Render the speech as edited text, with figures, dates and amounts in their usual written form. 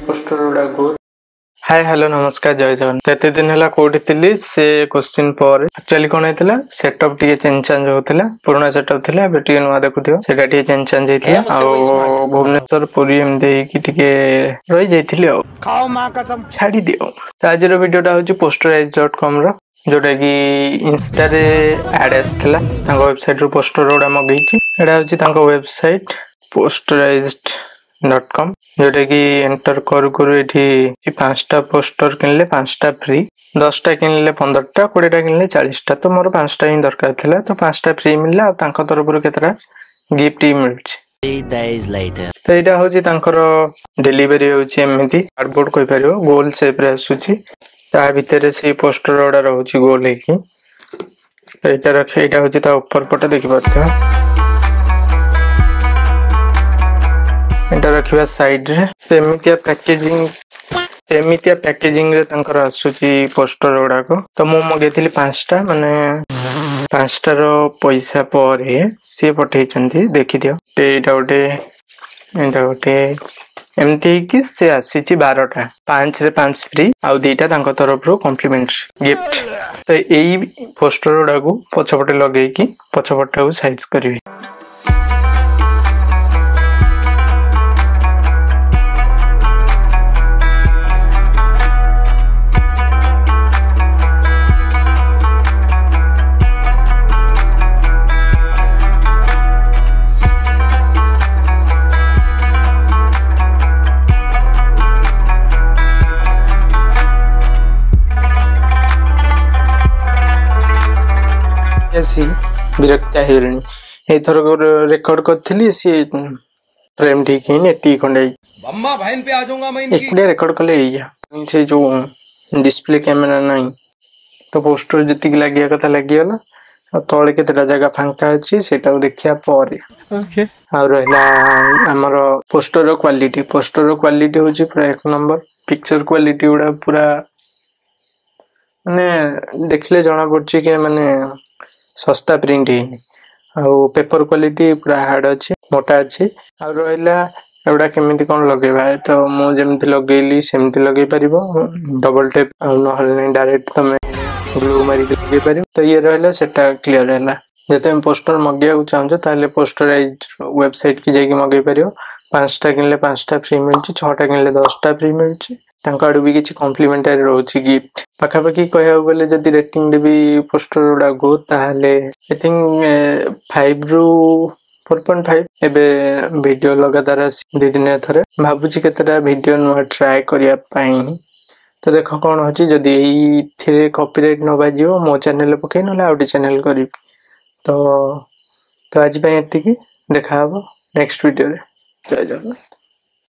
Poster गुड़ा hi hello नमस्कार जय जगन एते दिन है कोठी थिली से क्वेश्चन पर एक्चुअली कोन हेतला सेटअप टिके चेंज चेंज होतला पुराना सेटअप थिला बे टिके नुवा देखुथियो सेटा टिके चेंज चेंज हेतला आ भुवनेश्वर पुरी एम दे की टिके रहि जाइथिली आ खाओ मां कसम छाडी दियो त आज रो वीडियोटा होची posterize.com रो जोटा की इंस्टा रे ऐड आस्थिला तांको वेबसाइट रो पोस्टर रोडा मगई छी एडा होची तांको वेबसाइट posterize.com जोटा की एंटर करू करू एठी 5टा पोस्टर किनले 5टा फ्री 10टा किनले 15टा 20टा किनले 40टा तो मोर 5टा ही दरकार थिला तो 5टा फ्री मिलला तांको तरफरु केतरा गिफ्ट ही मिलछि 3 days later तो एटा होची तांकर डिलीवरी होची एमिति कार्डबोर्ड कोइ परियो गोल शेप रे आसुछि ता भीतर से पोस्टर ऑर्डर होची गोल है कि एटा रखे एटा होची ता ऊपर पटे देखि परथो एटा रखिबा साइड रे एमितिया पैकेजिंग रे तंकर आसुची पोस्टर ओडा को तो मो मगेथिली 5टा माने 5टा रो पैसा परे से पठै चंती देखि दियो एटा गोटे एमती कि से आसीची 12टा 5 रे 5 फ्री आ दुईटा तांको तरफ रो कॉम्प्लीमेंटरी गिफ्ट तो एई पोस्टर ओडा को पछपटे लगेई कि पछपटा को साइज करबी विरक्तिया हेलनी एथर रेकॉर्ड करथिली सी फ्रेम ठीक है नेती खंडे बम्मा भाइन पे आ जाऊंगा मैं इनकी एक रेकॉर्ड कर ले से जो डिस्प्ले कैमरा नहीं तो पोस्टर जति लागिया कथा लागियाला तळे केतरा जगह फांका अछि सेटा देखिया परे ओके आ रहला हमर पोस्टर क्वालिटी होची पूरा एक नंबर पिक्चर क्वालिटी उडा पूरा माने देखले जाना पड़छि के माने सस्ता प्रिंट है और पेपर क्वालिटी पूरा हार्ड अच्छे मोटा अच्छे और रहला एवडा केमिति कोन लगेबा तो मु जेमिति लगेली सेमिति लगे परिबो डबल टेप और न डायरेक्ट तमे ग्लू मारी लगे परिबो तो ये रहला सेटा क्लियर रहला जते हम पोस्टर मगिया को चाहजो ताले पोस्टराइज वेबसाइट की जाई मगे परिबो 5टा किनले 5टा फ्री मिलछि 6टा किनले 10टा फ्री मिलछि तांका आडू भी किछि कॉम्प्लीमेंटरी रहउछि गिफ्ट पाखा पाखी कहया बोले जदी रेटिंग देबी पोस्टर उडा गो ताले आई थिंक 5 रु 4.5 एबे वीडियो लगातार 2 दिन थरे भाबुछि केतरा वीडियो न ट्राई करिया पाई तो देखो कोन होछि जदी एई थिरे कॉपीराइट न बाजियो मो चैनल पके नले आउडी चैनल करी तो आज पे एति की देखा हबो नेक्स्ट वीडियो रे जय जगन्नाथ।